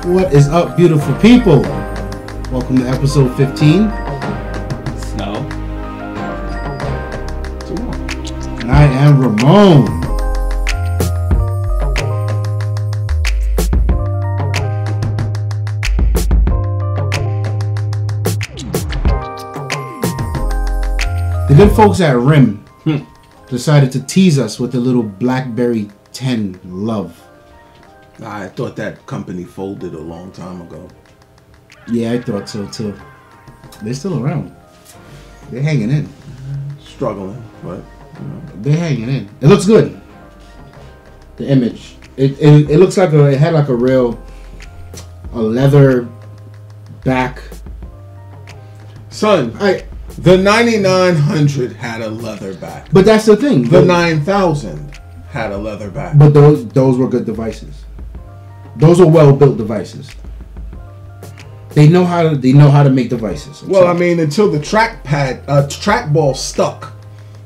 What is up, beautiful people? Welcome to episode 15. Snow. And I am Ramon. The good folks at RIM decided to tease us with a little Blackberry 10 love. I thought that company folded a long time ago. Yeah, I thought so too. They're still around. They're hanging in. Struggling, but they're hanging in. It looks good. The image. It looks like it had like a leather back. Son, the 9900 had a leather back. But that's the thing. The 9000 had a leather back. But those were good devices. Those are well-built devices. They know how to make devices. Well, I mean, until the trackball stuck,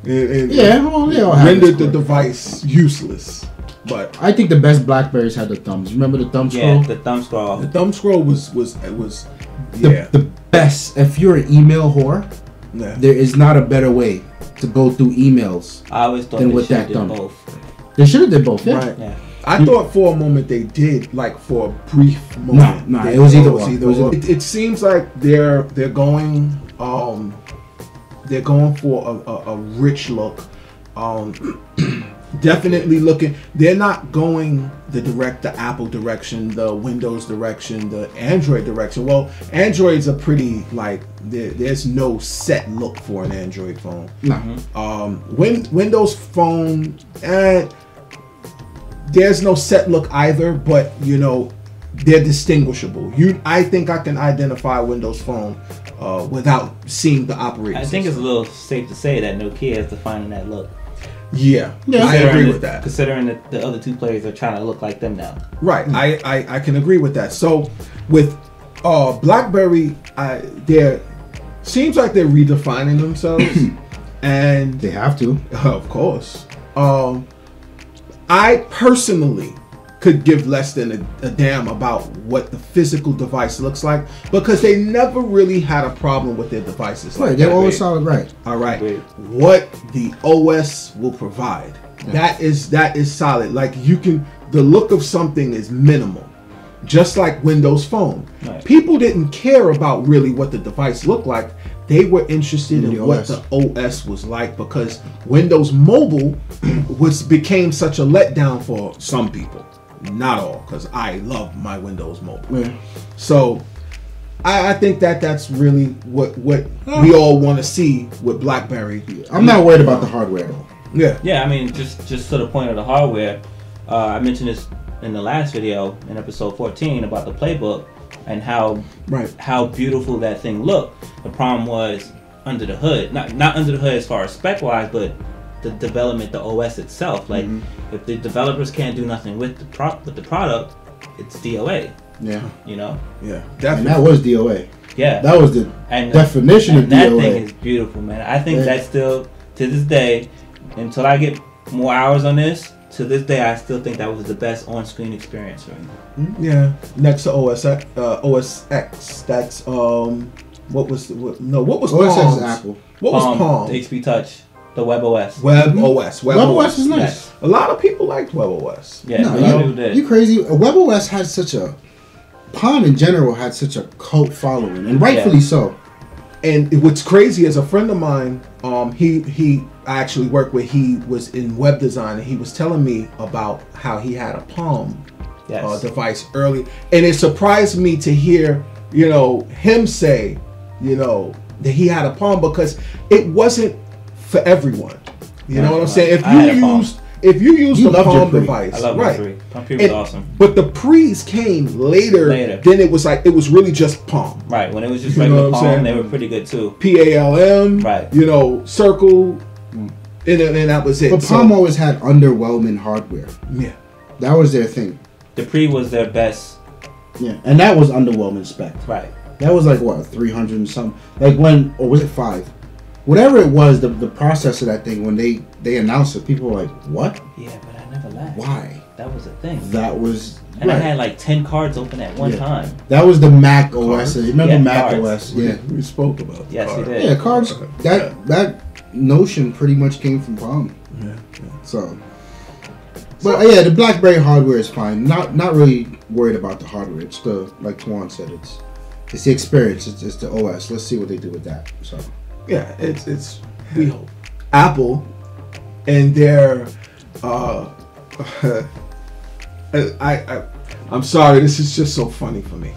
it have rendered the device useless. But I think the best Blackberries had the thumbs. Remember the thumb scroll? Yeah, the thumb scroll. The thumb scroll was the best. If you're an email whore, there is not a better way to go through emails. I always thought than they with should that have did thumb. both. They should have did both. Yeah. Right. Yeah. I thought for a moment they did, like for a brief moment. No, it was either one. It seems like they're going for a rich look. Definitely looking. They're not going the Apple direction, the Windows direction, the Android direction. Well, Androids are pretty there's no set look for an Android phone. No. Windows phone. There's no set look either, but they're distinguishable. I think I can identify a Windows phone without seeing the operating system. I think it's a little safe to say that Nokia is defining that look. Yeah, I agree with that. Considering that the other two players are trying to look like them now. Right, I can agree with that. So with BlackBerry, there seems like they're redefining themselves, and they have to, of course. I personally could give less than a damn about what the physical device looks like because they never really had a problem with their devices. Right, they're always solid. Right. All right. What the OS will provide, that is solid. Like the look of something is minimal, just like Windows Phone. Right. People didn't care about really what the device looked like. They were interested in what the OS was like because Windows Mobile became such a letdown for some people. Not all, because I love my Windows Mobile. Yeah. So I think that's really what we all want to see with BlackBerry. I'm not worried about the hardware though. Yeah. Yeah, I mean, just to the point of the hardware, I mentioned this in the last video in episode 14 about the playbook and how beautiful that thing looked. The problem was under the hood, not under the hood as far as spec wise, but the development, the OS itself. Like if the developers can't do nothing with the product, it's DOA. Yeah. Yeah. Definitely. And that was DOA. Yeah. That was the definition of DOA. That thing is beautiful, man. I think that's still, to this day, until I get more hours on this, to this day, I still think that was the best on-screen experience for me. Yeah. Next to OS X, that's what was OS X is Apple. What was Palm? The XP Touch, the WebOS. WebOS is nice. Yes. A lot of people liked WebOS. Yeah, you crazy? WebOS had such a Palm in general had such a cult following, and rightfully so. And what's crazy is a friend of mine, I actually worked with. He was in web design, and he was telling me about how he had a Palm device early, and it surprised me to hear him say that he had a Palm because it wasn't for everyone. You know what I'm saying? If you use the Palm device, I love my Pre. My Pre was awesome. But the Pre's came later. Then it was really just Palm. Right. When it was just regular Palm, they were pretty good too. PALM. Right. Circle. And that was it. But Palm always had underwhelming hardware. Yeah. That was their thing. The Pre was their best. Yeah, and that was underwhelming spec. Right. That was like what, 300 and something. Or was it 5? Whatever it was, the process of that thing when they announced it, people were like, "What?" Yeah, but I never laughed. Why? That was a thing. That was. And I had like 10 cards open at one time. That was the Mac OS. You remember Mac cards. OS? Yeah, we spoke about. Yes, we did. Yeah, cards. That notion pretty much came from Palm. Yeah. So, but yeah, the BlackBerry hardware is fine. Not really worried about the hardware. It's the, like Tawann said, it's the experience. It's the OS. Let's see what they do with that. So yeah, it's we hope Apple and their I'm sorry, this is just so funny for me.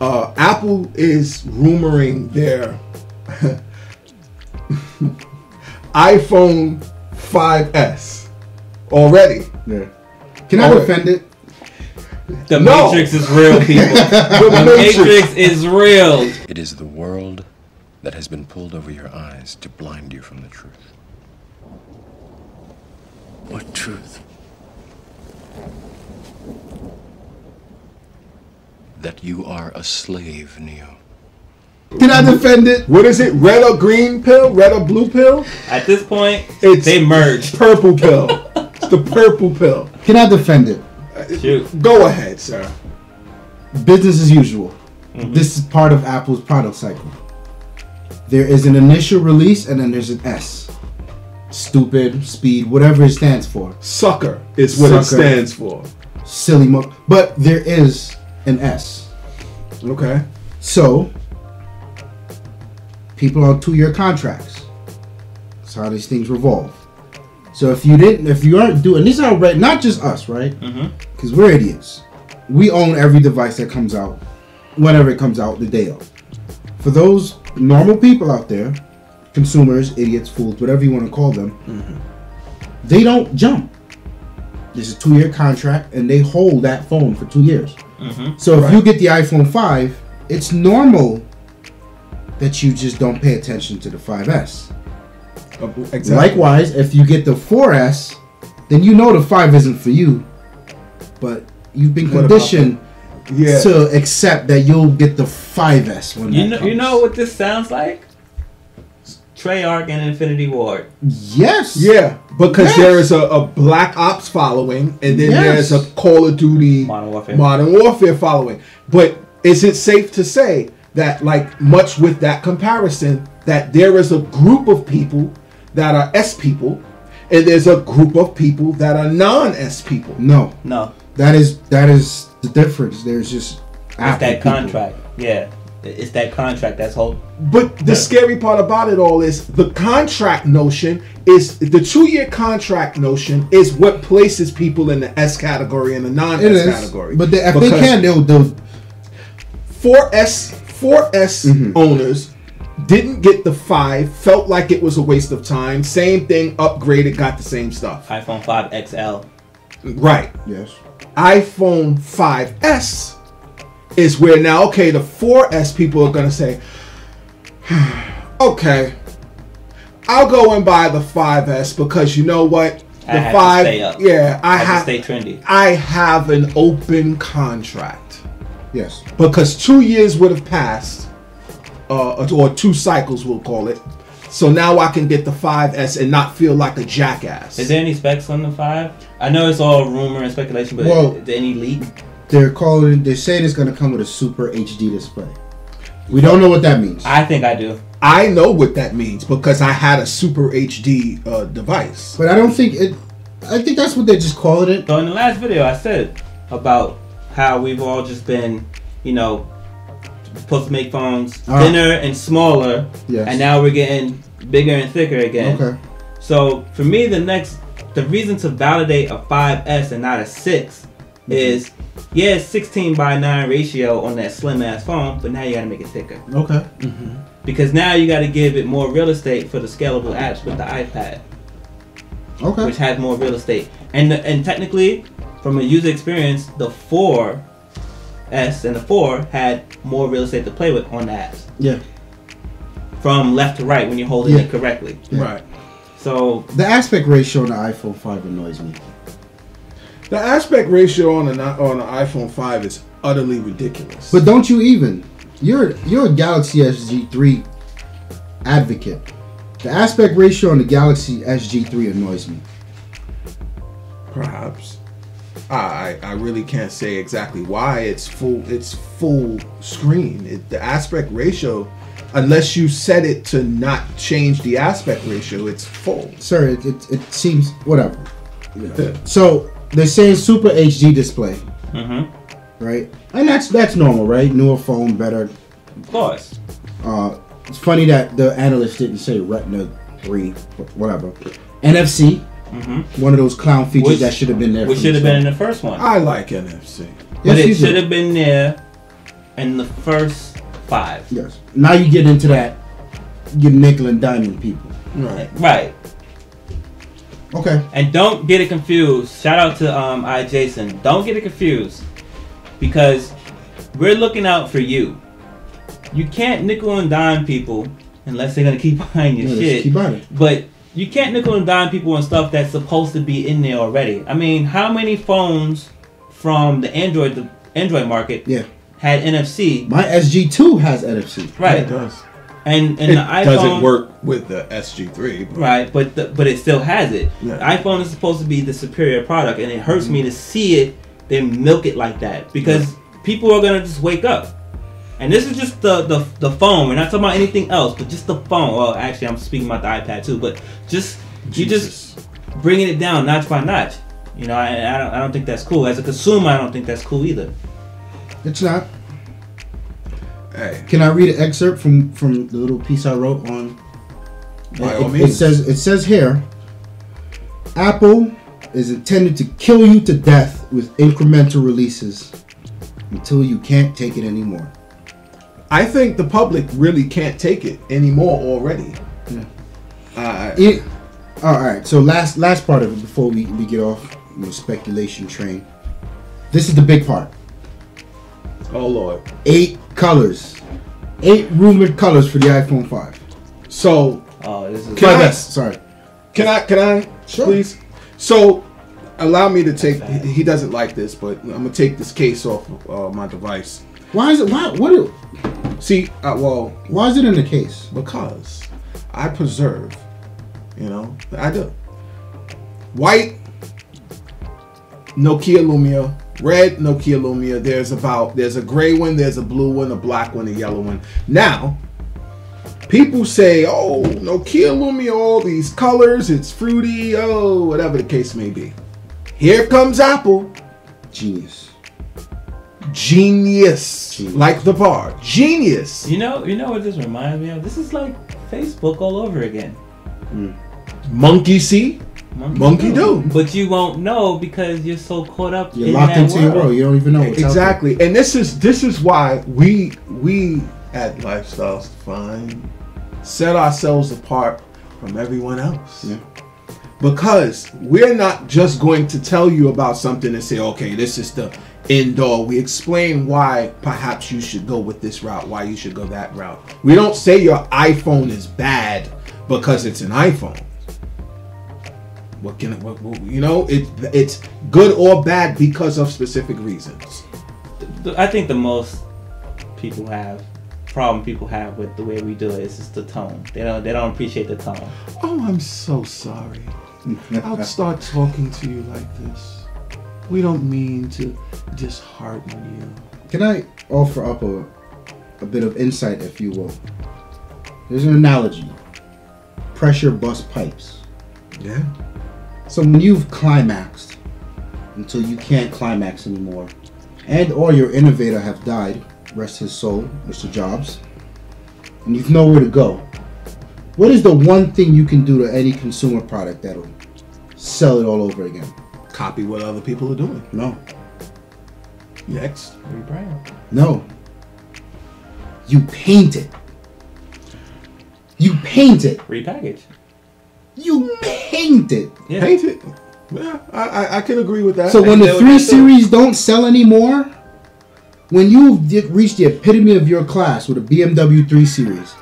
Apple is rumoring their iPhone 5S already. Yeah. Can I defend it? The Matrix is real, people. The Matrix is real. It is the world that has been pulled over your eyes to blind you from the truth. What truth? That you are a slave, Neo. Can I defend it? What is it? Red or green pill? Red or blue pill? At this point, they merged. Purple pill. It's the purple pill. Can I defend it? Shoot. Go ahead, sir. Business as usual. This is part of Apple's product cycle. There is an initial release and then there's an S. Stupid, speed, whatever it stands for. Sucker is what it stands for. Silly but there is an S. Okay. So, people on 2-year contracts. That's how these things revolve. So if you aren't doing, these are right, not just us, right? Because we're idiots. We own every device that comes out, whenever it comes out, the day of. For those normal people out there, consumers, idiots, fools, whatever you want to call them, they don't jump. There's a 2-year contract, and they hold that phone for 2 years. So if you get the iPhone 5, it's normal that you just don't pay attention to the 5S. Exactly. Likewise, if you get the 4S, then you know the 5 isn't for you, but you've been conditioned to accept that you'll get the 5S when that comes. You know what this sounds like? Treyarch and Infinity Ward. Yes. Yeah, because there is a Black Ops following, and then there's a Call of Duty Modern Warfare following. But is it safe to say that, like, much with that comparison, that there is a group of people that are S people, and there's a group of people that are non-S people? No. That is the difference. There's just it's that contract. Yeah. It's that contract that's whole. But the scary part about it all is the contract notion is the 2-year contract notion is what places people in the S category and the non-S category. But if they can, they'll 4S owners didn't get the 5, felt like it was a waste of time. Same thing, upgraded, got the same stuff. iPhone 5 XL. Right. Yes. iPhone 5S is where now, okay, the 4S people are going to say, okay, I'll go and buy the 5S because you know what? The 5, I have to stay trendy. I have an open contract. Yes. Because 2 years would have passed, or 2 cycles, we'll call it. So now I can get the 5S and not feel like a jackass. Is there any specs on the 5? I know it's all rumor and speculation, but is there any leak? They're saying it's going to come with a Super HD display. We don't know what that means. I think I do. I know what that means because I had a Super HD device. But I don't think it. I think that's what they're just calling it. So in the last video, I said about how we've all just been, supposed to make phones thinner and smaller, and now we're getting bigger and thicker again. Okay. So for me, the reason to validate a 5S and not a 6 is, it's 16:9 ratio on that slim ass phone, but now you gotta make it thicker. Okay. Because now you gotta give it more real estate for the scalable apps with the iPad. Okay. Which has more real estate, and technically, from a user experience, the 4S and the 4 had more real estate to play with on the apps. Yeah. From left to right when you're holding it correctly. Yeah. Right. So the aspect ratio on the iPhone 5 annoys me. The aspect ratio on the iPhone 5 is utterly ridiculous. But don't you even? You're a Galaxy SG3 advocate. The aspect ratio on the Galaxy SG3 annoys me. Perhaps. I really can't say exactly why. It's full screen. The aspect ratio, unless you set it to not change the aspect ratio, it's full. Sir, it seems whatever. Yeah. So they're saying Super HD display, right? And that's normal, right? Newer phone, better. Of course. It's funny that the analyst didn't say Retina 3, whatever. NFC, one of those clown features that should have been there. Which should have been in the first one. I like NFC. But it should have been there in the first 5. Yes. Now you get into that, you nickel and diamond people. Right. Okay. And don't get it confused. Shout out to Jason. Don't get it confused, because we're looking out for you. You can't nickel and dime people unless they're gonna keep buying your shit. Keep buying it. But you can't nickel and dime people on stuff that's supposed to be in there already. I mean, how many phones from the Android market had NFC? My SG2 has NFC. Right. Yeah, it does. And the iPhone doesn't work with the SG3. But. Right, but it still has it. Yeah. The iPhone is supposed to be the superior product, and it hurts me to see it. They milk it like that because people are gonna just wake up. And this is just the phone. We're not talking about anything else, but just the phone. Well, actually, I'm speaking about the iPad too. But you just bringing it down notch by notch. You know, I don't think that's cool. As a consumer, I don't think that's cool either. It's not. Hey. Can I read an excerpt from the little piece I wrote on? By all means. It says here, Apple is intended to kill you to death with incremental releases until you can't take it anymore. I think the public really can't take it anymore already. Yeah. All right. So last part of it before we get off the speculation train. This is the big part. Oh Lord. 8 colors. 8 rumored colors for the iPhone 5. So. Oh, this is. Sorry. Can I? Sure. Please. So, allow me to take. He doesn't like this, but I'm gonna take this case off my device. Why is it? What? See, why is it in the case? Because I preserve. You know, I do. White Nokia Lumia, red Nokia Lumia. There's a gray one, there's a blue one, a black one, a yellow one. Now, people say, oh, Nokia Lumia, all these colors, it's fruity, oh, whatever the case may be. Here comes Apple. Genius. Like the bar. Genius. You know what this reminds me of? This is like Facebook all over again. Monkey see, monkey do. But you won't know because you're so caught up. You're locked into your world. You don't even know what's exactly. And this is why we at Lifestyles Defined set ourselves apart from everyone else. Yeah. Because we're not just going to tell you about something and say, okay, this is the end all. We explain why perhaps you should go with this route, why you should go that route. We don't say your iPhone is bad because it's an iPhone. It's good or bad because of specific reasons. I think the most problem people have with the way we do it is just the tone. They don't appreciate the tone. Oh, I'm so sorry. I'll start talking to you like this. We don't mean to dishearten you. Can I offer up a bit of insight, if you will? There's an analogy. Pressure bust pipes. Yeah. So when you've climaxed until you can't climax anymore, and or your innovator have died, rest his soul, Mr. Jobs, and you've nowhere to go, what is the one thing you can do to any consumer product that'll sell it all over again? Copy what other people are doing. No. Next. Rebrand. No. You paint it. You paint it. Repackage. You paint it. Yeah. Paint it. Yeah, I can agree with that. So when the 3 series don't sell anymore, when you reach the epitome of your class with a BMW 3 Series,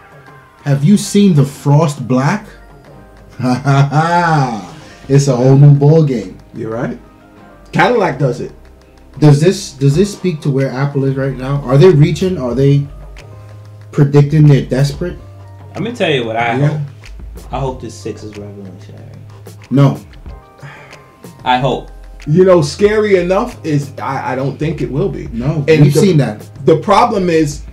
have you seen the Frost Black? Ha ha ha! It's a whole new ball game. You're right. Cadillac does it. Does this speak to where Apple is right now? Are they reaching? Are they predicting they're desperate? I'm gonna tell you what I hope. I hope this 6 is revolutionary. No. I hope. you know, scary enough is I don't think it will be. No, and we've seen that. The problem is,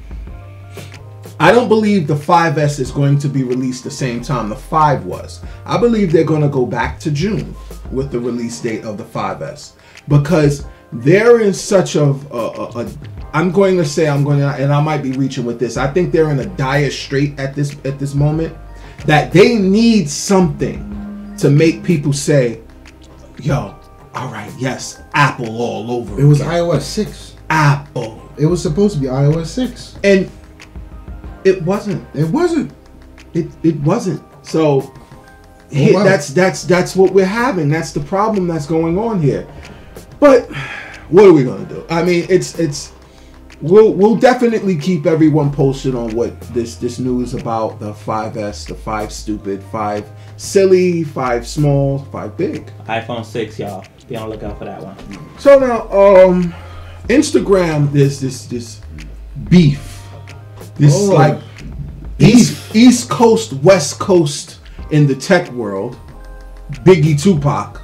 I don't believe the 5S is going to be released the same time the 5 was. I believe they're going to go back to June with the release date of the 5S, because they're in such I'm going to say, and I might be reaching with this, I think they're in a dire strait at this moment, that they need something to make people say, yo, all right, yes, Apple all over. It was iOS 6. Apple. It was supposed to be iOS 6. And it wasn't. It wasn't. It wasn't. So that's what we're having. That's the problem that's going on here. But what are we gonna do? I mean, we'll definitely keep everyone posted on what this news about the 5S, the 5 stupid, 5 silly, 5 small, 5 big. iPhone 6, y'all. Be on the lookout for that one. So now, Instagram, there's this beef. This like East Coast, West Coast in the tech world. Biggie, Tupac.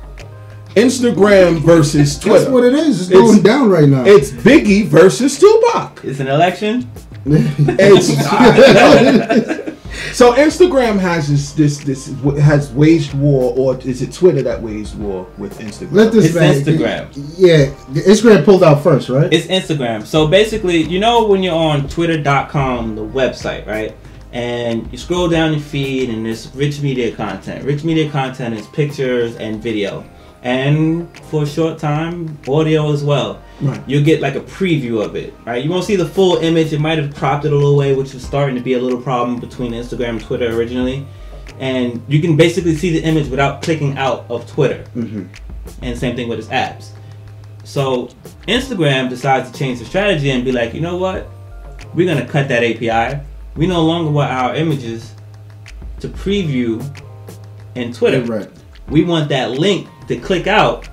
Instagram versus Twitter. That's what it is. It's going down right now. It's Biggie versus Tupac. It's an election. So Instagram has this has waged war, or is it Twitter that waged war with Instagram? It's Instagram. Yeah, Instagram pulled out first, right? It's Instagram. So basically, you know when you're on twitter.com, the website, right? And you scroll down your feed and there's rich media content. Rich media content is pictures and video. And for a short time, audio as well. Right. You'll get like a preview of it, right? You won't see the full image. It might have cropped it a little way, which is starting to be a little problem between Instagram and Twitter originally. And you can basically see the image without clicking out of Twitter. Mm-hmm. And same thing with its apps. So Instagram decides to change the strategy and be like, you know what? We're going to cut that API. We no longer want our images to preview in Twitter. Right. We want that link to click out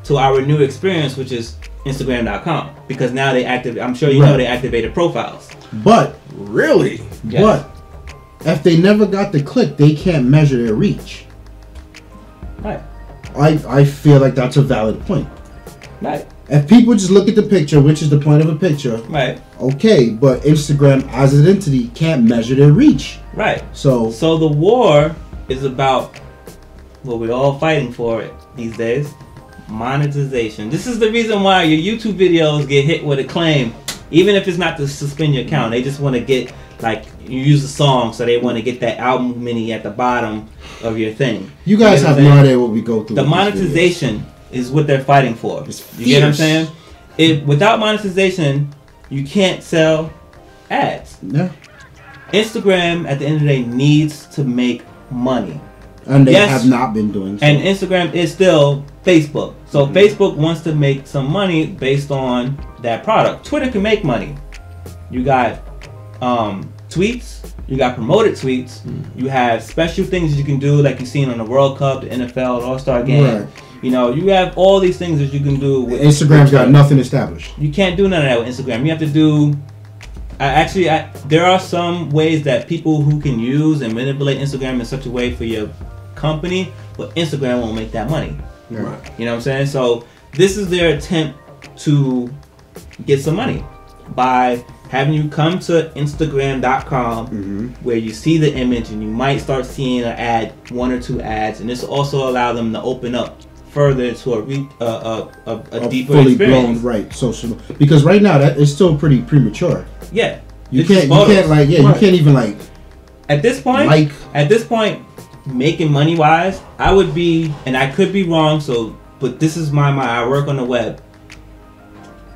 to our new experience, which is Instagram.com, because now they activate. I'm sure you know they activated profiles. But really, yes. But if they never got the click, they can't measure their reach. Right. I feel like that's a valid point. Right. If people just look at the picture, which is the point of a picture, right? Okay, but Instagram as an entity can't measure their reach. Right. So the war is about what we're all fighting for these days: monetization. This is the reason why your YouTube videos get hit with acclaim, even if it's not to suspend your account. They just want to get, like, you use a song, so they want to get that album mini at the bottom of your thing. You guys have no idea what we go through. The monetization is what they're fighting for. You get what I'm saying? Without monetization, you can't sell ads. Yeah. Instagram, at the end of the day, needs to make money. And they have not been doing so. And Instagram is still Facebook. So Facebook wants to make some money based on that product. Twitter can make money. You got tweets. You got promoted tweets. You have special things you can do, like you've seen on the World Cup, the NFL, the All-Star Game. Right. You know, you have all these things that you can do with Instagram's got nothing established. You can't do none of that with Instagram. You have to do... there are some ways that people who can use and manipulate Instagram in such a way for your company, but Instagram won't make that money. Right. You know what I'm saying? So this is their attempt to get some money by having you come to Instagram.com where you see the image and you might start seeing an ad, 1 or 2 ads, and this will also allow them to open up further to a deeper fully experience. Blown, right? Social, because right now that is still pretty premature. Yeah, you can't even at this point, making money wise, I would be, and I could be wrong. But this is I work on the web.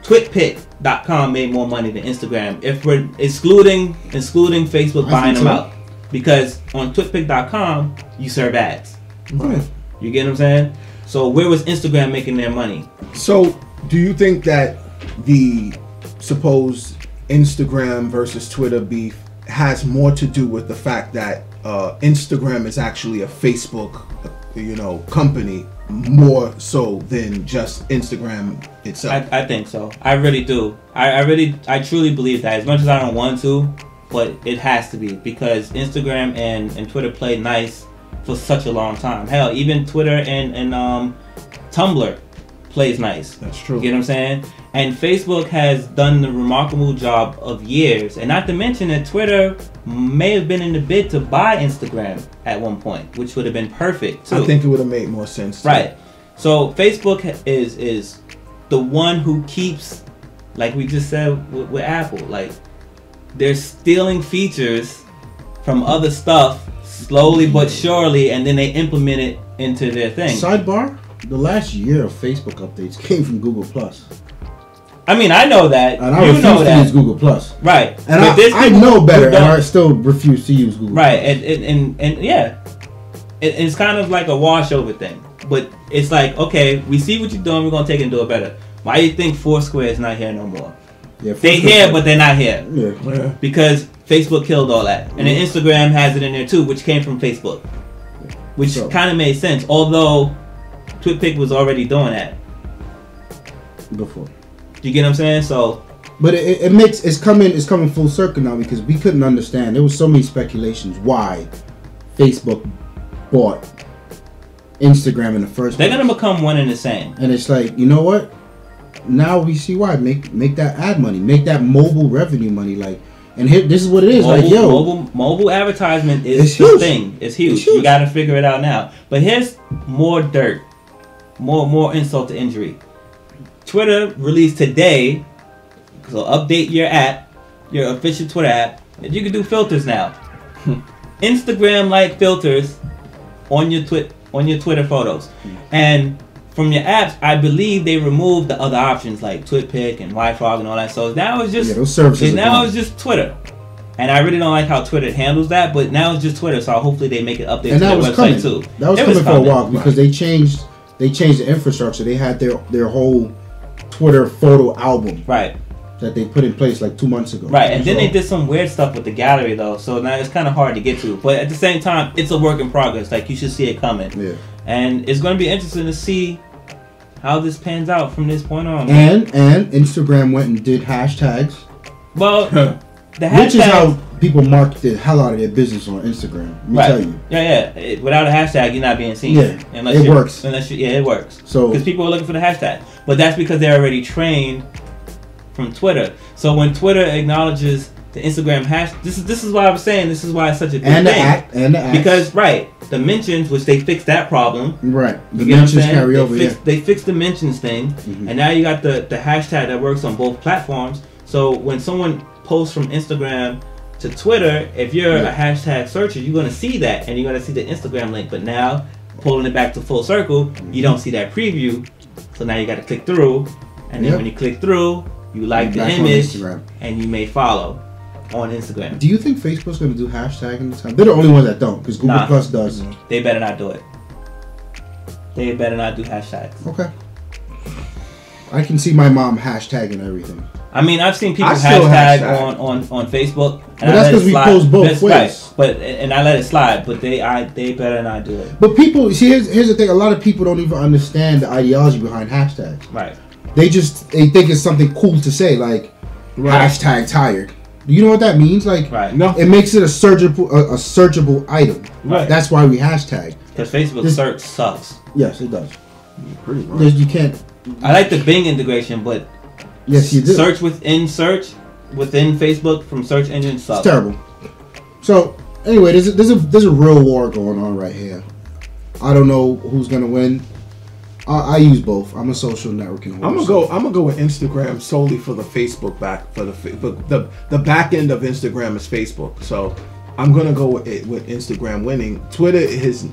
TwitPic.com made more money than Instagram if we're excluding Facebook buying them out, because on TwitPic.com you serve ads. Right. You get what I'm saying? So where was Instagram making their money? So do you think that the supposed Instagram versus Twitter beef has more to do with the fact that Instagram is actually a Facebook, company, more so than just Instagram itself? I think so. I really do. I truly believe that. As much as I don't want to, but it has to be, because Instagram and Twitter played nice for such a long time. Hell, even Twitter and Tumblr plays nice. That's true. You get what I'm saying? And Facebook has done the remarkable job of years, and not to mention that Twitter may have been in the bid to buy Instagram at one point, which would have been perfect too. I think it would have made more sense too. Right. So Facebook is the one who keeps, like we just said with Apple, like they're stealing features from other stuff slowly but surely, and then they implement it into their thing. Sidebar: the last year of Facebook updates came from Google Plus. I mean, I know that. And I you refuse know to that. use Google Plus. Right. And I know better, and I still refuse to use Google Right. Plus. And yeah, it's kind of like a washover thing. But it's like, okay, we see what you're doing, we're going to take it and do it better. Why do you think Foursquare is not here no more? Yeah, they here, but they're not here. Yeah. Because Facebook killed all that. And then Instagram has it in there too, which came from Facebook. Which kind of made sense, although TwitPic was already doing that before. You get what I'm saying? So, but it's coming full circle now, because we couldn't understand. There was so many speculations why Facebook bought Instagram in the first place. They're gonna become one and the same. And it's like, you know what? Now we see why. Make that ad money, make that mobile revenue money. Like, and here, this is what it is. Mobile advertisement is the thing. It's huge. You got to figure it out now. But here's more dirt, more insult to injury. Twitter released today, so update your app, your official Twitter app, that you can do filters now. Instagram-like filters on your Twitter photos, and from your apps, I believe they removed the other options like TwitPic and YFrog and all that. So now it's just those services. Now it's just Twitter, and I really don't like how Twitter handles that. But now it's just Twitter, so hopefully they make an update to their website too. That was coming for a while because they changed the infrastructure. They had their whole Twitter photo album that they put in place like 2 months ago. Right, and then they did some weird stuff with the gallery though, so now it's kind of hard to get to. But at the same time, it's a work in progress. Like, you should see it coming. Yeah. And it's going to be interesting to see how this pans out from this point on. And Instagram went and did hashtags. Well, the hashtags, which is how people market the hell out of their business on Instagram. Let me tell you. Yeah. Without a hashtag, you're not being seen. Yeah, it works. It works. So because people are looking for the hashtag, but that's because they're already trained from Twitter. So when Twitter acknowledges the Instagram hash, this is why I was saying this is why it's such a big thing. And the act. Because the mentions, which they fixed that problem. Right. The mentions carry over. They fixed the mentions thing, and now you got the hashtag that works on both platforms. So when someone posts from Instagram to Twitter, if you're a hashtag searcher, you're going to see that, and you're going to see the Instagram link. But now, pulling it back to full circle, you don't see that preview. So now you got to click through, and then when you click through, you like the image, and you may follow on Instagram. Do you think Facebook's going to do hashtagging this time? They're the only ones that don't, because Google Plus does. They better not do it. They better not do hashtags. Okay. I can see my mom hashtagging everything. I mean, I've seen people hashtag on Facebook, and but that's because we post both ways. Right. But and I let it slide. But they better not do it. But people, see, here's the thing: a lot of people don't even understand the ideology behind hashtags. Right. They think it's something cool to say, like hashtag tired. Do you know what that means? Like, no. It makes it a searchable item. Right. That's why we hashtag. Because Facebook search sucks. Yes, it does. Pretty much. You can't. I like the Bing integration, but yes, you do. Search within Facebook from search engine sucks. It's terrible. So anyway, there's a real war going on right here. I don't know who's gonna win. I use both. I'm a social networking horse. I'm gonna go with Instagram solely for the Facebook the back end of Instagram is Facebook. So I'm gonna go with Instagram winning. Twitter is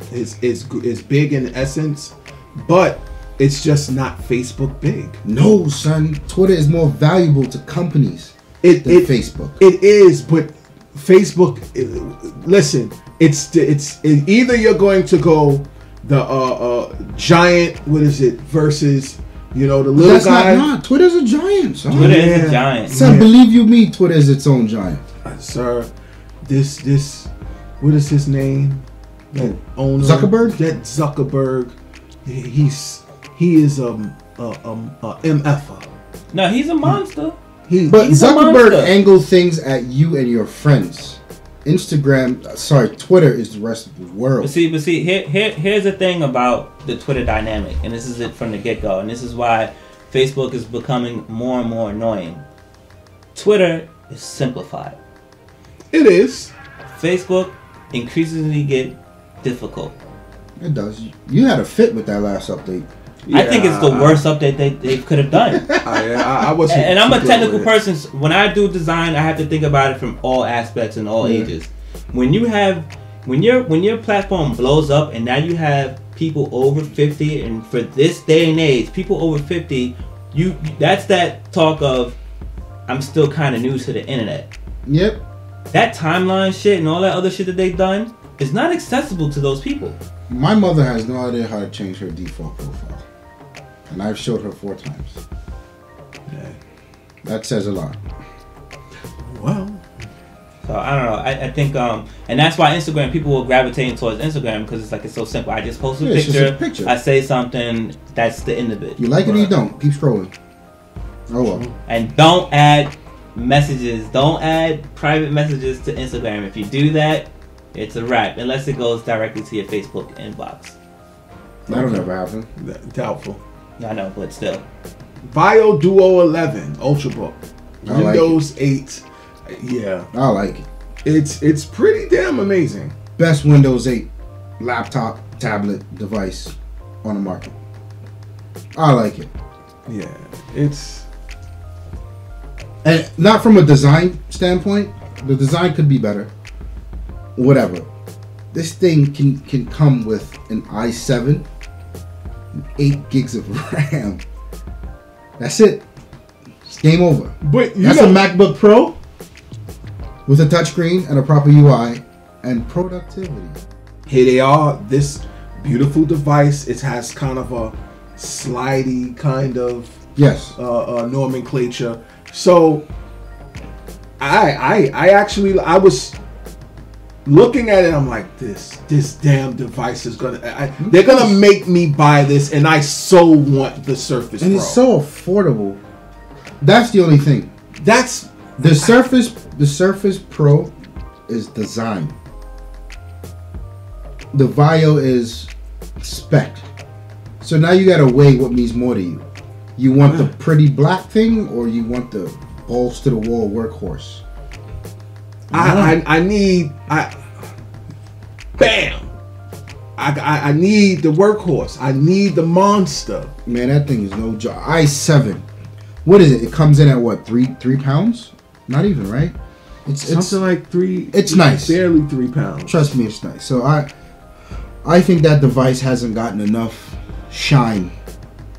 big in essence, but it's just not Facebook big. No, son. Twitter is more valuable to companies than Facebook. It is, but Facebook. Listen, it's either you're going to go the giant, what is it, versus the little guy. Twitter's a giant, son. Twitter is a giant. Son, believe you me, Twitter is its own giant. Sir, this what is his name? That owner, Zuckerberg. That Zuckerberg, he is MFer. No, he's a monster. But Zuckerberg angles things at you and your friends. Twitter is the rest of the world. But see, here's the thing about the Twitter dynamic, and this is it from the get-go, and this is why Facebook is becoming more and more annoying. Twitter is simplified. It is. Facebook increasingly get difficult. It does. You had a fit with that last update. Yeah, I think it's the worst update they could have done. I wasn't. And I'm a technical person. When I do design, I have to think about it from all aspects and all ages. When your platform blows up and now you have people over 50, and for this day and age, people over 50, that's that talk of I'm still kind of new to the internet. Yep. That timeline shit and all that other shit that they've done is not accessible to those people. My mother has no idea how to change her default profile. And I've showed her 4 times. Yeah. That says a lot. Well. So I don't know. I think and that's why Instagram, people will gravitate towards Instagram because it's so simple. I just post a picture. I say something. That's the end of it. You like it or you don't. Keep scrolling. Oh well. And don't add messages. Don't add private messages to Instagram. If you do that, it's a wrap. Unless it goes directly to your Facebook inbox. That'll never happen. Doubtful. I know, but still. VAIO Duo 11 Ultrabook. Windows 8. Yeah. I like it. It's pretty damn amazing. Best Windows 8 laptop, tablet, device on the market. I like it. Yeah. It's... And not from a design standpoint. The design could be better. Whatever. This thing can come with an i7, 8 gigs of RAM. That's it. It's game over. But that's a MacBook Pro with a touchscreen and a proper UI and productivity. Here they are. This beautiful device. It has kind of a slidey kind of nomenclature. So I was looking at it. I'm like, this damn device is they're gonna make me buy this, and I so want the Surface Pro. And it's so affordable. That's the only thing. That's the Surface. The Surface Pro is design. The VAIO is spec. So now you gotta weigh what means more to you. You want the pretty black thing, or you want the balls to the wall workhorse? I need the workhorse. I need the monster. Man, that thing is no joke. i7. What is it? It comes in at what? 3 pounds? Not even, right? It's something like 3. It's nice. Barely 3 pounds. Trust me, it's nice. So I think that device hasn't gotten enough shine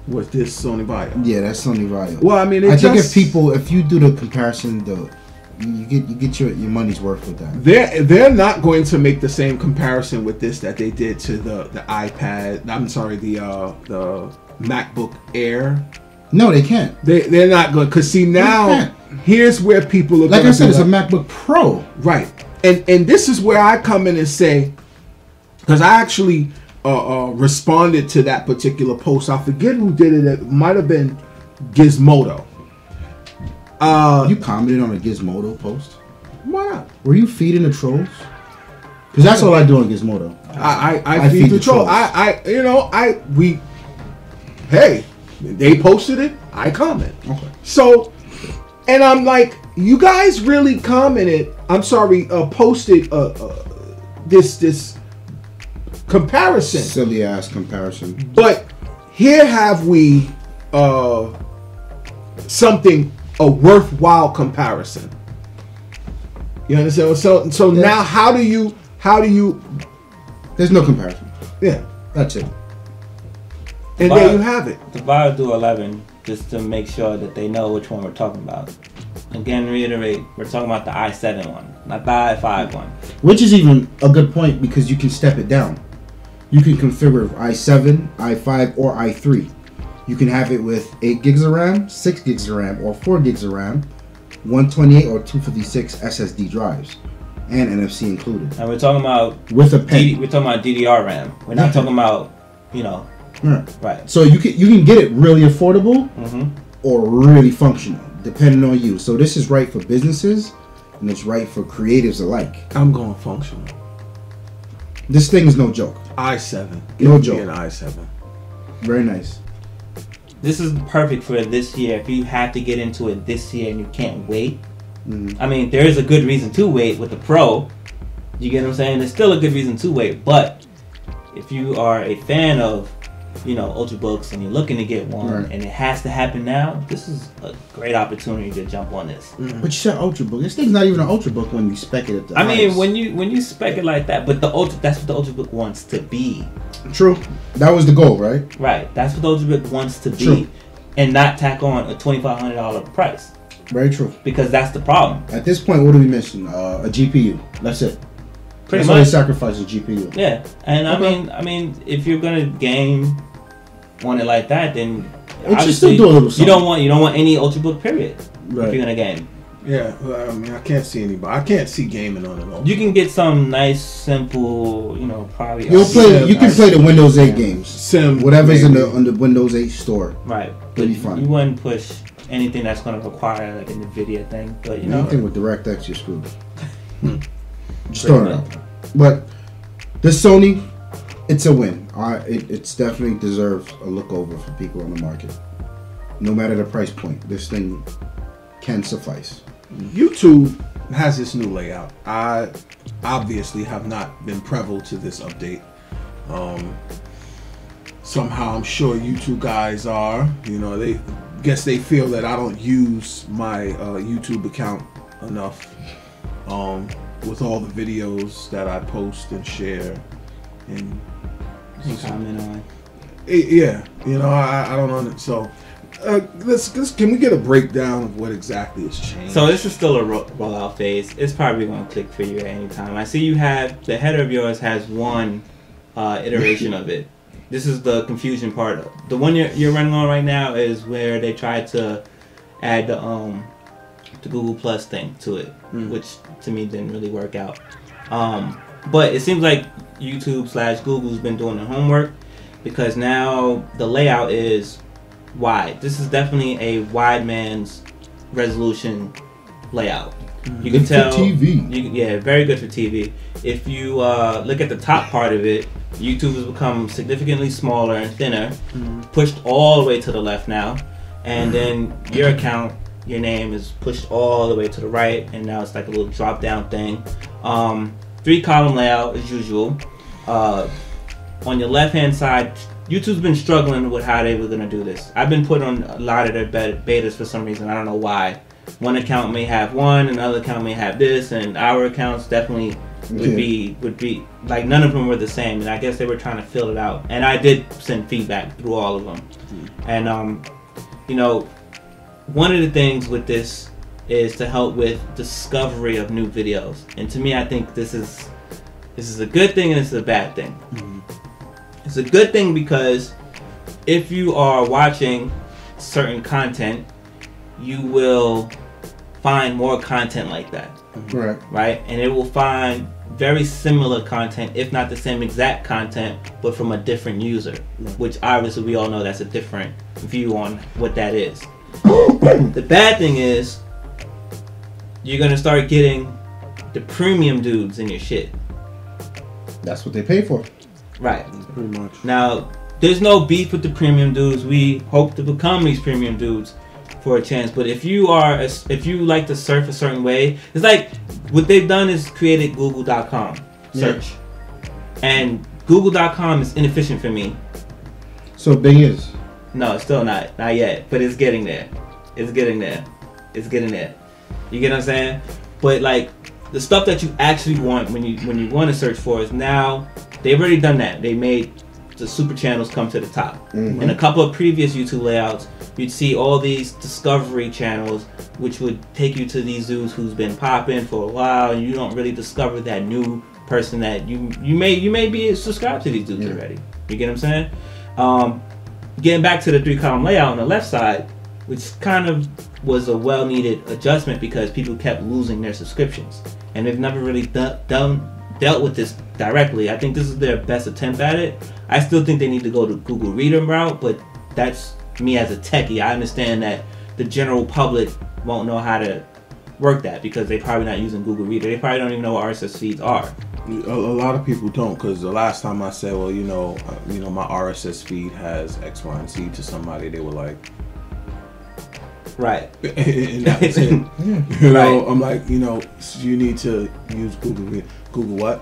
with this Sony VAIO. Yeah, that's Sony VAIO. Well, I mean, I think if you do the comparison, you get your money's worth with that. They're not going to make the same comparison with this that they did to the iPad. I'm sorry, the MacBook Air. No, they can't. They're not going, because see now here's where people are. Like I said, it's a MacBook Pro, right? And this is where I come in and say, because I actually responded to that particular post. I forget who did it. It might have been Gizmodo. You commented on a Gizmodo post? Why not? Were you feeding the trolls? Because that's all I do on Gizmodo. I feed the trolls. Hey, they posted it. I comment. Okay. So, and I'm like, you guys really commented. I'm sorry, posted this comparison. Silly ass comparison. But here have we something, a worthwhile comparison. You understand? So yes. Now how do you there's no comparison. Yeah. That's it. And there you have it. The VAIO Duo 11, just to make sure that they know which one we're talking about. Again, reiterate, we're talking about the i7 one, not the i5 one. Which is even a good point because you can step it down. You can configure i7, i5, or i3. You can have it with 8 gigs of RAM, 6 gigs of RAM, or 4 gigs of RAM, 128 or 256 SSD drives, and NFC included. And we're talking about with a pen. We're talking about DDR RAM. We're not talking about, right. So you can get it really affordable or really functional, depending on you. So this is right for businesses and it's right for creatives alike. I'm going functional. This thing is no joke. i7. No joke. An i7. Very nice. This is perfect for this year. If you have to get into it this year and you can't wait, I mean, there is a good reason to wait with the Pro. You get what I'm saying? There's still a good reason to wait, but if you are a fan of, you know, Ultrabooks and you're looking to get one, and it has to happen now, this is a great opportunity to jump on this. But you said Ultrabook. This thing's not even an Ultrabook when you spec it at the I mean, when you spec it like that, but that's what the Ultrabook wants to be. True. That was the goal, right? Right. That's what the Ultrabook wants to be. True. And not tack on a $2,500 price. Very true. Because that's the problem. At this point, what are we missing? A GPU. That's it. Pretty much. So they sacrifice a GPU. Yeah. And I mean, if you're gonna game on it like that, then it should still do a little something. You don't want any Ultrabook period. Right. If you're gonna game. Yeah, I mean, I can't see anybody. I can't see gaming on it all. You can get some nice, simple, you know, probably. You can play the Windows 8 games. Sim, whatever's on the Windows 8 store. Right. It'll be fun. You wouldn't push anything that's going to require like an NVIDIA thing, but you know. Anything with DirectX, you're screwed. Just throwing it out. But the Sony, it's a win. It's definitely deserves a look over for people on the market. No matter the price point, this thing can suffice. YouTube has this new layout. I obviously have not been privy to this update. Somehow I'm sure YouTube guys are. You know, they feel that I don't use my YouTube account enough with all the videos that I post and share and comment on. Yeah, you know, I don't know. So can we get a breakdown of what exactly has changed? So this is still a rollout phase. It's probably going to click for you at any time. I see you have the header of yours has one iteration of it. This is the confusion part. The one you're running on right now is where they tried to add the Google Plus thing to it, which to me didn't really work out. But it seems like YouTube/Google's been doing their homework, because now the layout is wide. This is definitely a wide man's resolution layout. You can tell. For TV. Yeah, very good for TV. If you look at the top part of it, YouTube has become significantly smaller and thinner, pushed all the way to the left now, and then your account, your name is pushed all the way to the right, and now it's like a little drop down thing. 3-column layout as usual. On your left hand side, YouTube's been struggling with how they were going to do this. I've been put on a lot of their betas for some reason. I don't know why. One account may have one, another account may have this, and our accounts definitely would be like, none of them were the same, and I guess they were trying to fill it out. And I did send feedback through all of them. And you know, one of the things with this is to help with discovery of new videos. And to me, I think this is a good thing and it's a bad thing. It's a good thing because if you are watching certain content, you will find more content like that. Right? And it will find very similar content, if not the same exact content, but from a different user, which obviously we all know that's a different view on what that is. The bad thing is you're going to start getting the premium dudes in your shit. That's what they pay for. Right. Pretty much. Now, there's no beef with the premium dudes. We hope to become these premium dudes for a chance. But if you like to surf a certain way, it's like what they've done is created Google.com search. And Google.com is inefficient for me. So Bing is? No, it's still not. Not yet. But it's getting there. It's getting there. It's getting there. You get what I'm saying? But like the stuff that you actually want when you want to search for is now they've already done that. They made the super channels come to the top. In a couple of previous YouTube layouts, you'd see all these discovery channels, which would take you to these dudes who's been popping for a while, and you don't really discover that new person that you may be subscribed to these dudes already. You get what I'm saying? Getting back to the 3-column layout on the left side, which kind of was a well-needed adjustment because people kept losing their subscriptions, and they've never really dealt with this directly. I think this is their best attempt at it. I still think they need to go to Google Reader route, but that's me as a techie. I understand that the general public won't know how to work that because they're probably not using Google Reader. They probably don't even know what RSS feeds are. A lot of people don't, because the last time I said, well, my RSS feed has X, Y, and Z to somebody, they were like, right. And that was it. You know, I'm like, you need to use Google Reader. Google what?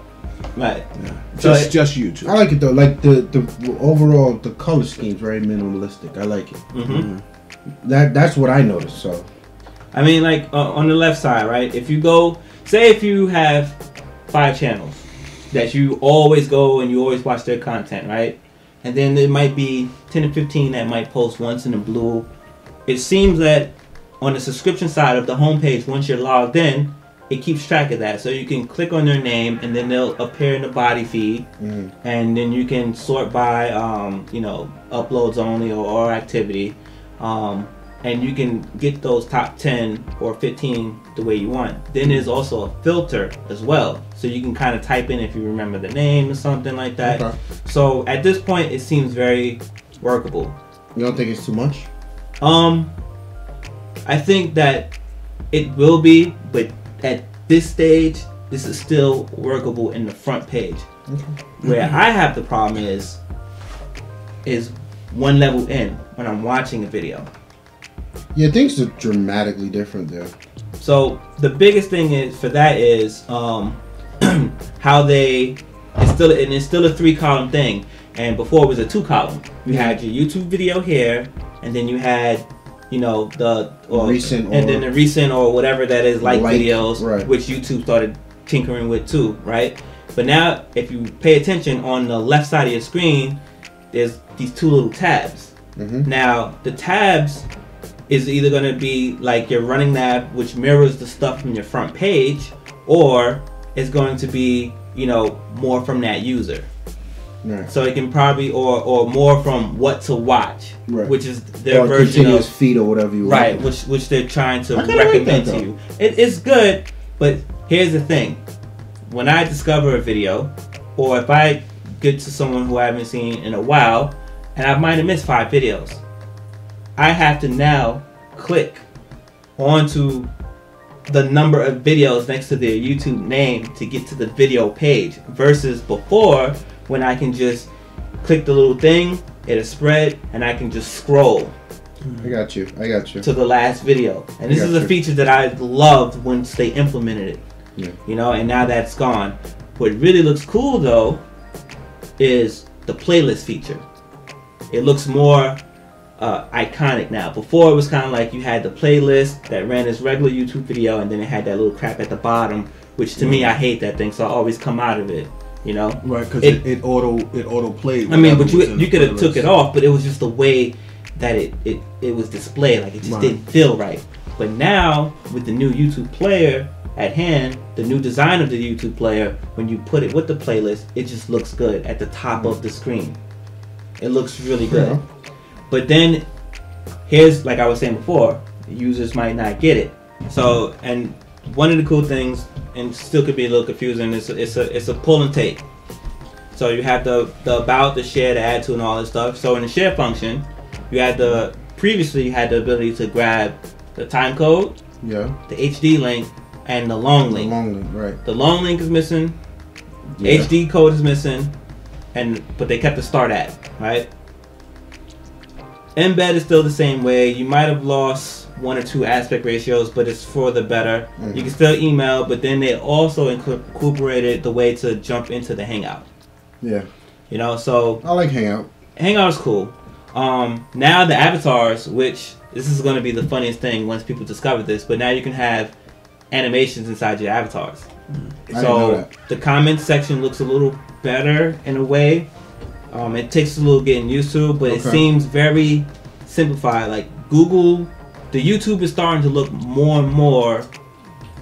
Right. Yeah. Just YouTube. I like it though. Like the overall the color scheme's very minimalistic. I like it. Mm-hmm. That's what I noticed. So, I mean, like on the left side, right? If you go, say, if you have 5 channels that you always go and you always watch their content, right? And then there might be 10 to 15 that might post once in a blue. It seems that on the subscription side of the homepage, once you're logged in, it keeps track of that. So you can click on their name and then they'll appear in the body feed. Mm-hmm. And then you can sort by, uploads only or activity. And you can get those top 10 or 15 the way you want. Then there's also a filter as well. So you can kind of type in if you remember the name or something like that. Okay. So at this point, it seems very workable. You don't think it's too much? I think that it will be, but at this stage, this is still workable in the front page. Okay. Where I have the problem is one level in when I'm watching a video. Yeah, things are dramatically different there. So the biggest thing is how it's still a 3-column thing, and before it was a 2-column. You had your YouTube video here, and then you had the recent or whatever that is, like videos, right, which YouTube started tinkering with too, right? But now if you pay attention, on the left side of your screen there's these 2 little tabs. Mm-hmm. Now the tabs is either going to be like your running nav, which mirrors the stuff from your front page, or it's going to be more from that user. Right. So it can probably or more from what to watch, right, which is their version of feed or whatever you want. Right, which they're trying to recommend to you. It's good, but here's the thing: when I discover a video, or if I get to someone who I haven't seen in a while, and I might have missed 5 videos, I have to now click onto the number of videos next to their YouTube name to get to the video page, versus before, when I can just click the little thing, it'll spread, and I can just scroll. I got you. To the last video. And this is a feature that I loved once they implemented it. Yeah. And now that's gone. What really looks cool though is the playlist feature. It looks more iconic now. Before it was kind of like you had the playlist that ran this regular YouTube video, and then it had that little crap at the bottom, which to me, I hate that thing, so I always come out of it. Right, because it auto played. I mean, but you could have took it off, but it was just the way that it was displayed. Like, it just didn't feel right. But now with the new YouTube player at hand, the new design of the YouTube player, when you put it with the playlist, it just looks good at the top of the screen. It looks really good. Yeah. But then here's, like I was saying before, users might not get it. So, and one of the cool things, and still could be a little confusing, it's a pull and take. So you have the about, the share, the add to, and all this stuff. So in the share function, previously you had the ability to grab the time code, the HD link, and the long link. The long link, right. The long link is missing, HD code is missing, but they kept the start at, right? Embed is still the same way. You might have lost 1 or 2 aspect ratios, but it's for the better. Mm-hmm. You can still email, but then they also incorporated the way to jump into the Hangout. Yeah. So I like Hangout. Hangout is cool. Now the avatars, which this is going to be the funniest thing once people discover this, but now you can have animations inside your avatars. Mm-hmm. So the comments section looks a little better in a way. It takes a little getting used to, but it seems very simplified. Like Google, the YouTube is starting to look more and more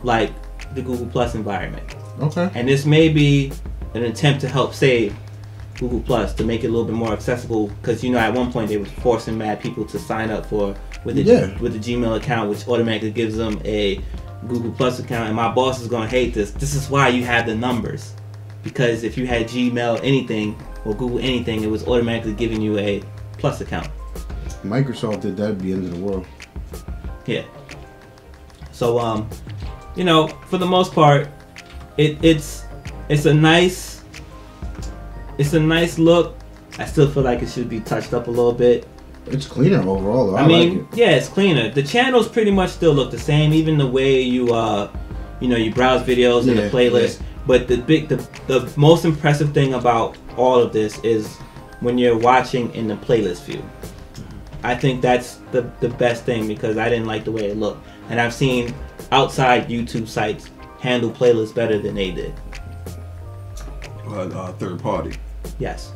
like the Google Plus environment. Okay. And this may be an attempt to help save Google Plus, to make it a little bit more accessible, because at one point they were forcing mad people to sign up with the Gmail account, which automatically gives them a Google Plus account. And my boss is gonna hate this. This is why you have the numbers, because if you had Gmail anything or Google anything, it was automatically giving you a Plus account. Microsoft did that at the end of the world. Yeah. So you know, for the most part, it's a nice look. I still feel like it should be touched up a little bit. It's cleaner overall, though. I mean, like it. Yeah, it's cleaner. The channels pretty much still look the same, even the way you you browse videos in the playlist. Yeah. But the most impressive thing about all of this is when you're watching in the playlist view. I think that's the best thing, because I didn't like the way it looked, and I've seen outside YouTube sites handle playlists better than they did. Third party. Yes.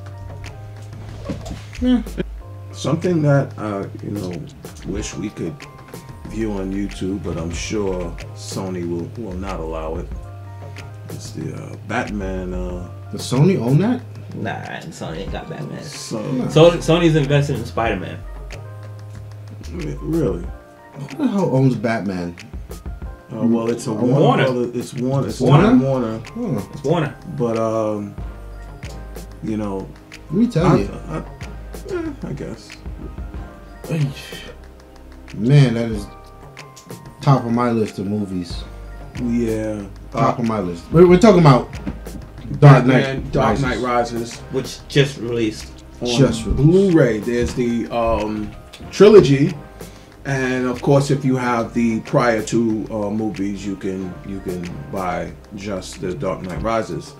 Yeah. Something that wish we could view on YouTube, but I'm sure Sony will not allow it. It's the Batman. Does Sony own that? Nah, Sony ain't got Batman. So Sony's invested in Spider-Man. Really? Who the hell owns Batman? Well, it's a Warner. It's Warner. It's Warner. Warner. Oh. It's Warner. But let me tell you. I guess. Man, that is top of my list of movies. Yeah. Top of my list. We're talking about Dark Knight Rises, which just released on Blu-ray. There's the trilogy, and of course, if you have the prior two movies, you can buy just the Dark Knight Rises.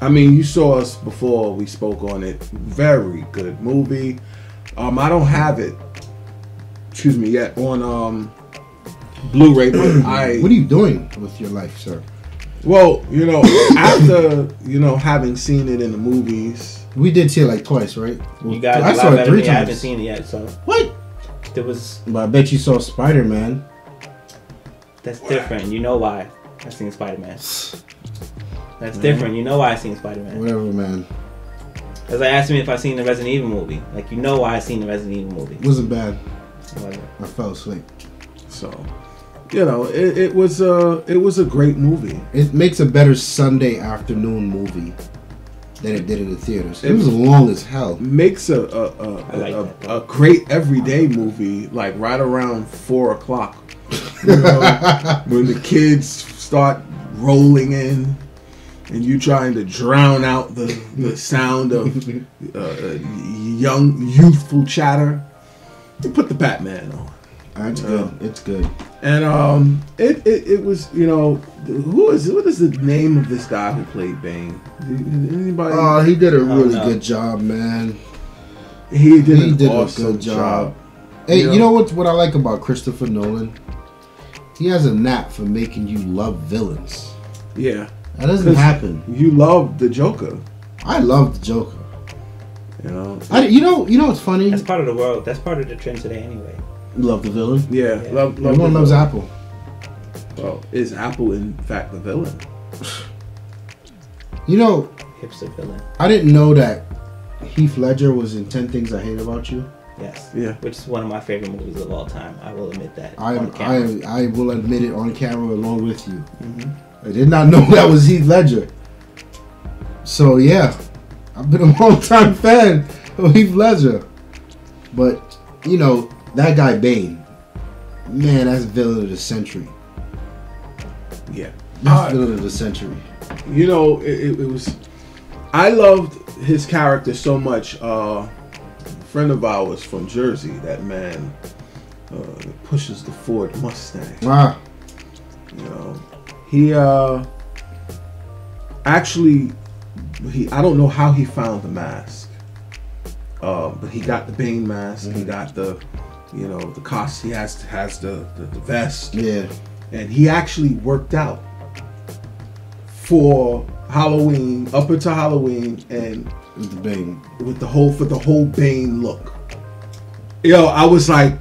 I mean, you saw us before, we spoke on it. Very good movie. I don't have it, yet on Blu-ray, but What are you doing with your life, sir? Well, after having seen it in the movies, we did see it like twice, right? Well, you guys, I saw it 3 times. I haven't seen it yet, so what? There was. But I bet you saw Spider-Man. That's different. You know why I seen Spider-Man. That's different. You know why I seen Spider-Man. Whatever, man. As I asked me if I seen the Resident Evil movie. Like, you know why I seen the Resident Evil movie. It wasn't bad. It wasn't. I fell asleep. So, it was a great movie. It makes a better Sunday afternoon movie than it did in the theaters. It was long as hell. Makes a great everyday movie, like right around 4:00. When the kids start rolling in. And you trying to drown out the sound of young, youthful chatter. You put the Batman on. That's good. It's good. And it was, what is the name of this guy who played Bane? Anybody? Oh, he did a really good job, man. He did an awesome good job. Hey, you know what I like about Christopher Nolan? He has a knack for making you love villains. Yeah. That doesn't happen. You love the Joker. I love the Joker. You know what's funny? That's part of the world. That's part of the trend today, anyway. You love the villain. Yeah. Everyone loves Apple. Well, is Apple in fact the villain? Hipster villain. I didn't know that Heath Ledger was in 10 Things I Hate About You. Yes. Yeah. Which is one of my favorite movies of all time. I will admit that. I will admit it on camera along with you. Mm-hmm. I did not know that was Heath Ledger. So yeah, I've been a long time fan of Heath Ledger. But that guy Bane, man, that's villain of the century. Yeah, that's villain of the century. It was. I loved his character so much. A friend of ours from Jersey, that man pushes the Ford Mustang. Wow. He actually, I don't know how he found the mask, but he got the Bane mask. Mm-hmm. He got the cost. He has the vest. Yeah, and he actually worked out for Halloween, up until Halloween, and with the Bane, with the whole Bane look. I was like,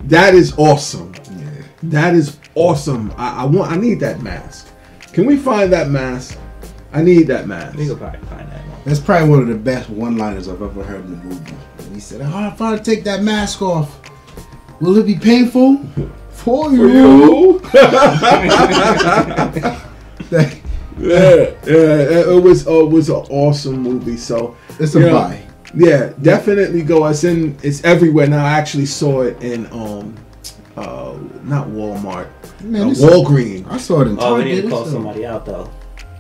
that is awesome. Yeah. That is awesome. I need that mask. Can we find that mask? I need that mask. We could probably find that one. That's probably one of the best one-liners I've ever heard in the movie. And he said, if I take that mask off, will it be painful? For you. It was an awesome movie. So it's a buy. Yeah, definitely go. It's everywhere now. I actually saw it in not Walmart, Man, Walgreens. I saw it in Target. Oh, we need to call somebody out though.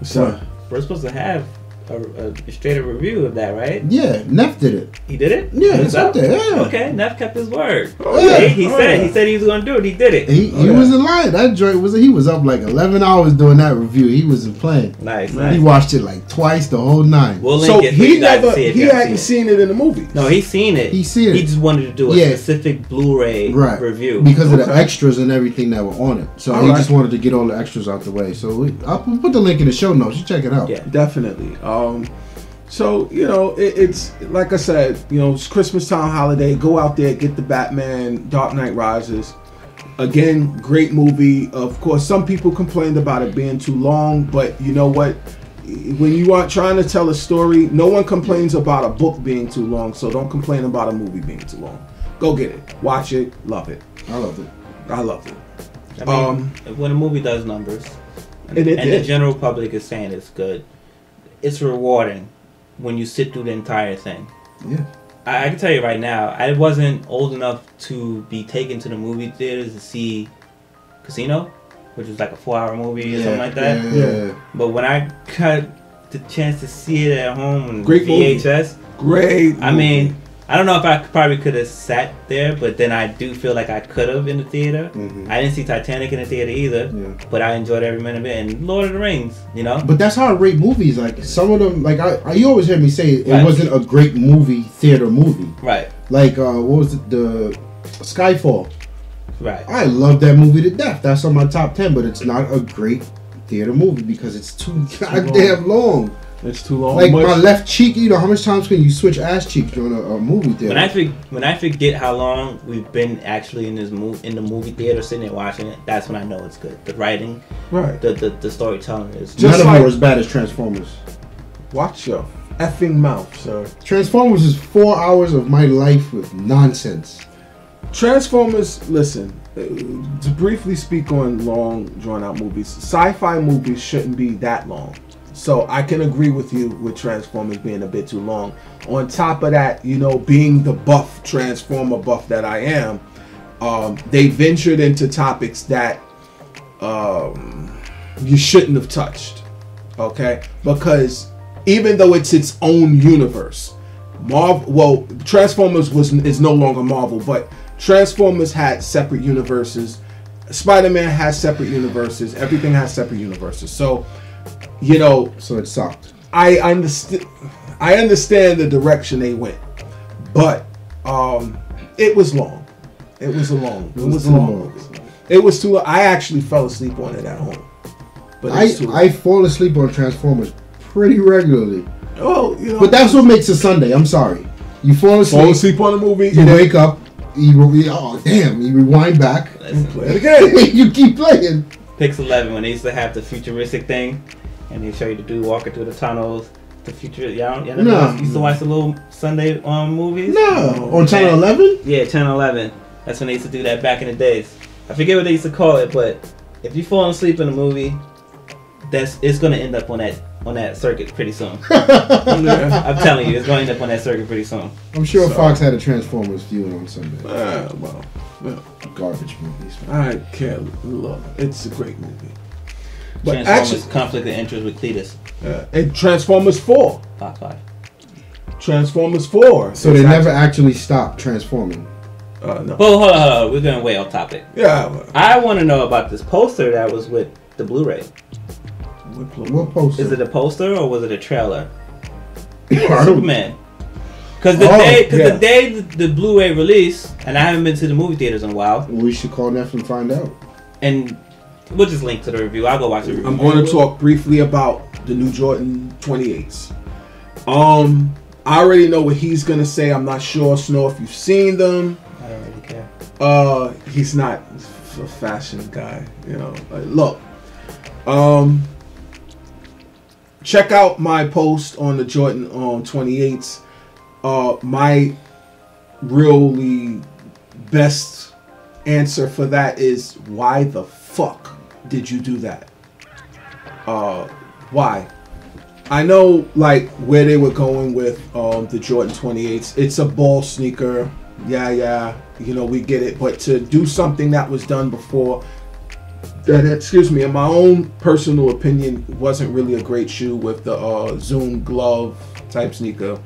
So we're supposed to have a straight up review of that, right? Yeah, Neff did it. He did it? Yeah, it's up there. Yeah. Okay, Neff kept his word. Oh, yeah. He said he was going to do it. He did it. He wasn't lying. That joint he was up like 11 hours doing that review. He wasn't playing. Nice. He watched it like twice, the whole 9. We'll so link it he hadn't seen it in the movie. No, he's seen it. He's seen it. He just wanted to do a specific Blu-ray review because of the extras and everything that were on it. So he just wanted to get all the extras out the way. So I'll put the link in the show notes. You check it out. Yeah, definitely. So, it's like I said, it's Christmas time holiday. Go out there, get the Batman Dark Knight Rises. Again, great movie. Of course, some people complained about it being too long, but you know what? When you are trying to tell a story, no one complains about a book being too long, so don't complain about a movie being too long. Go get it. Watch it. Love it. I loved it. I loved it. I mean, when a movie does numbers, and the general public is saying it's good, it's rewarding when you sit through the entire thing. Yeah. I can tell you right now, I wasn't old enough to be taken to the movie theaters to see Casino, which was like a 4-hour movie or something like that. Yeah. But when I got the chance to see it at home on Great VHS, Great. I mean, I don't know if I probably could have sat there, but then I do feel like I could have in the theater. Mm-hmm. I didn't see Titanic in the theater either, but I enjoyed every minute of it. And Lord of the Rings, But that's how I rate movies. Like some of them, like you always hear me say it wasn't a great theater movie. Right. Like what was it? The Skyfall. Right. I love that movie to death. That's on my top 10, but it's not a great theater movie because it's too goddamn long. It's too long. Like my left cheek, how much times can you switch ass cheeks during a movie theater? When I forget how long we've been actually in the movie theater sitting there watching it, that's when I know it's good. The writing, right? The storytelling is just none of them are as bad as Transformers. Watch your effing mouth, sir. Transformers is 4 hours of my life with nonsense. Transformers, listen, to briefly speak on long, drawn-out movies, sci-fi movies shouldn't be that long. So I can agree with you with Transformers being a bit too long. On top of that, being the Transformer buff that I am, they ventured into topics that you shouldn't have touched. Okay? Because even though it's its own universe, Transformers is no longer Marvel, but Transformers had separate universes. Spider-Man has separate universes. Everything has separate universes. So so it sucked. I understand the direction they went, but it was long. It was a long movie. It was too long. I actually fell asleep on it at home. But I fall asleep on Transformers pretty regularly. Oh, but that's what makes a Sunday. I'm sorry. You fall asleep on a movie. You wake up. You rewind back. Listen, play it again. You keep playing. Pix 11 when they used to have the futuristic thing, and they show you the dude walking through the tunnels. The future, y'all used to watch the little Sunday movies. No, on Channel 11. Yeah, Channel 11. That's when they used to do that back in the days. I forget what they used to call it, but if you fall asleep in a movie, it's gonna end up on that circuit pretty soon. I'm telling you, it's going to end up on that circuit pretty soon. I'm sure Fox had a Transformers viewing on Sunday. Well, garbage movies. I can't look. It's a great movie. But Transformers conflict of interest with Cletus. And Transformers 4. Top 5. Transformers 4. So they never actually stopped transforming. No. Well, hold on. We're going way off topic. Yeah. I want to know about this poster that was with the Blu-ray. What poster? Is it a poster or was it a trailer? Superman. Because the day the Blu-ray released, and I haven't been to the movie theaters in a while. We should call Neff and find out. And we'll just link to the review. I'll go watch the review. I'm going to talk briefly about the new Jordan 28s. I already know what he's going to say. I'm not sure, Snow, if you've seen them. I don't really care. He's not a fashion guy, Look, check out my post on the Jordan 28s. My really best answer for that is, why the fuck did you do that? Why? I know, like, where they were going with the Jordan 28s. It's a ball sneaker. you know, we get it. But to do something that was done before, that, excuse me, in my own personal opinion, wasn't really a great shoe with the Zoom glove type sneaker.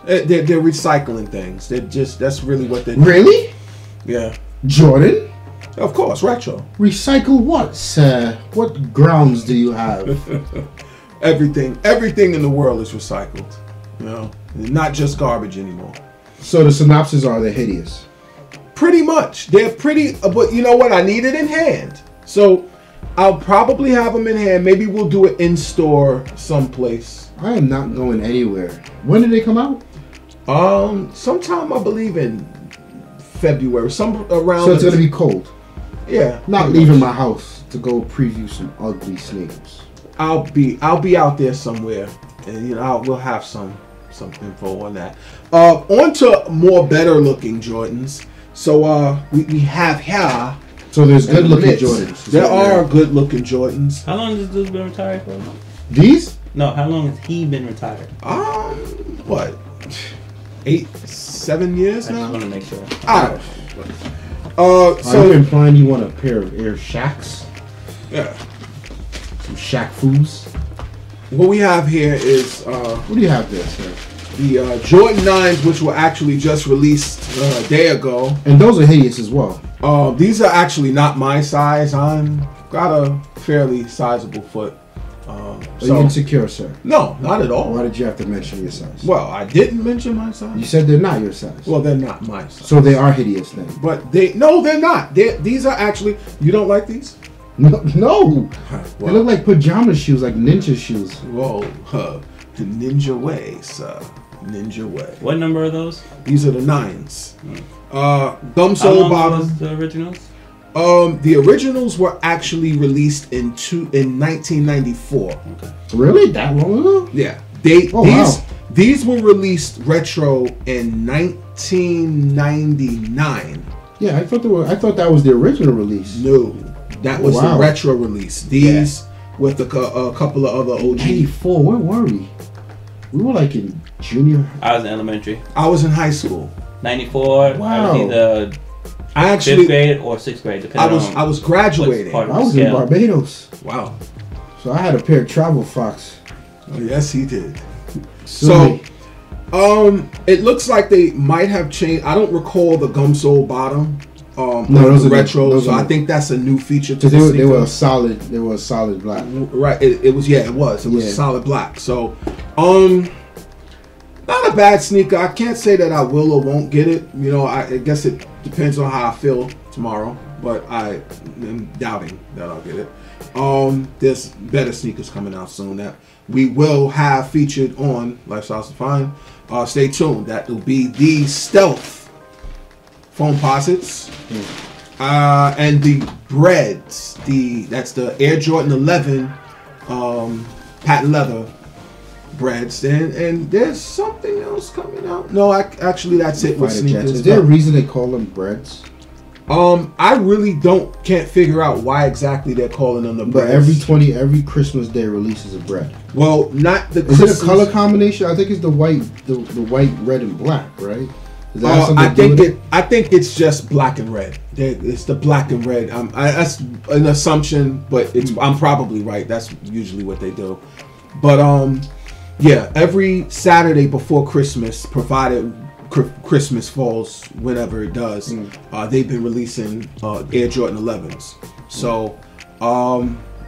They're recycling things. That's really what they're doing. Really? Yeah. Jordan? Of course, retro. Recycle what, sir? What grounds do you have? Everything in the world is recycled. You know, not just garbage anymore. So the synopsis are they're hideous. Pretty much. They're pretty, but you know what? I need it in hand. So I'll probably have them in hand. Maybe we'll do it in store someplace. I am not going anywhere. When did they come out? Sometime I believe in February. Some around. So it's gonna be cold. Yeah. Not leaving my house to go preview some ugly sneakers. I'll be out there somewhere, and you know we'll have some info on that. On to more better looking Jordans. So we have here. So there's good looking Jordans. There are good looking Jordans. How long has this been retired for? These? No, how long has he been retired? What? 8-7 years now. I just want to make sure. So are you implying you want a pair of Air Shacks? Yeah. Some Shack Foos? What we have here is what do you have there, sir? The Jordan 9s, which were actually just released a day ago. And those are hideous as well. These are actually not my size. I'm got a fairly sizable foot. Are you insecure, sir? No, not at all. Why did you have to mention your size? Well, I didn't mention my size. You said they're not your size. Well, they're not my size. So they are hideous then. But they're not. These are actually. You don't like these? No. Well, They look like pajama shoes, like ninja shoes. Whoa, the ninja way, sir. Ninja way. What number are those? These are the 9s. How Gum sole long bottom. was the originals? The originals were actually released in 1994. Okay. Really? That long ago? Yeah. These were released retro in 1999. Yeah, I thought that was the original release. No, that was the retro release. These with a couple of other OG. 94. Where were we? We were like in junior. I was in elementary. I was in high school. 94. Wow. I was either I actually 5th grade or 6th grade, depending on. I was graduating. part of I the was scale. in Barbados. Wow. So I had a pair of travel fox. Oh, yes, he did. So, it looks like they might have changed. I don't recall the gum sole bottom. No, those are retro. those so are I think that's a new feature to because the they were a solid. They were a solid black. Right. It was. Yeah. It was. It was solid black. So, not a bad sneaker. I can't say that I will or won't get it. You know, I guess it depends on how I feel tomorrow. But I am doubting that I'll get it. There's better sneakers coming out soon that we will have featured on Lifestyles Defined. Stay tuned. That will be the Stealth foam posits and the breads. That's the Air Jordan 11 patent leather breads. And there's something else coming out. No, actually that's it with sneakers. Is there a reason they call them breads? I really can't figure out why exactly they're calling them the breads. But every Christmas day releases a bread. Well, not the. Is it a color combination? I think it's the white, red and black, right? Is that something I to do with it? I think it's just black and red. It's the black and red. That's an assumption, but I'm probably right. That's usually what they do. But yeah, every Saturday before Christmas, provided Christmas falls whenever it does, they've been releasing Air Jordan 11s. So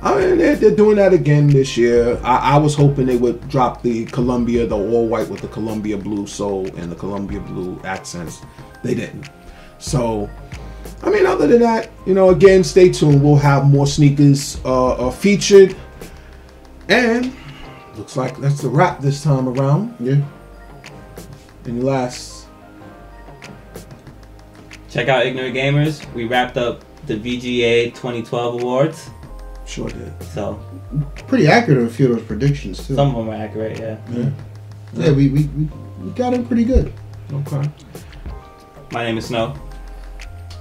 I mean, they're doing that again this year. I was hoping they would drop the Columbia, the all white with the Columbia blue sole and the Columbia blue accents. They didn't. So I mean, other than that, you know, again, stay tuned. We'll have more sneakers featured, and looks like that's the wrap this time around. Yeah. Any last? Check out Ignorant Gamers. We wrapped up the VGA 2012 awards. Sure did. So pretty accurate on a few of those predictions too. Some of them are accurate, yeah. Yeah, we got them pretty good. Okay. My name is Snow.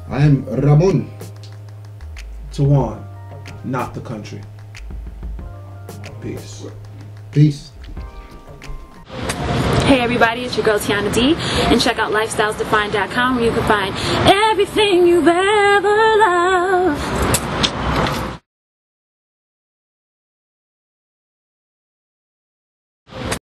I am Ramon. Tawann, not the country. Peace. Peace. Hey everybody, it's your girl Tiana D, and check out lifestylesdefined.com where you can find everything you've ever loved.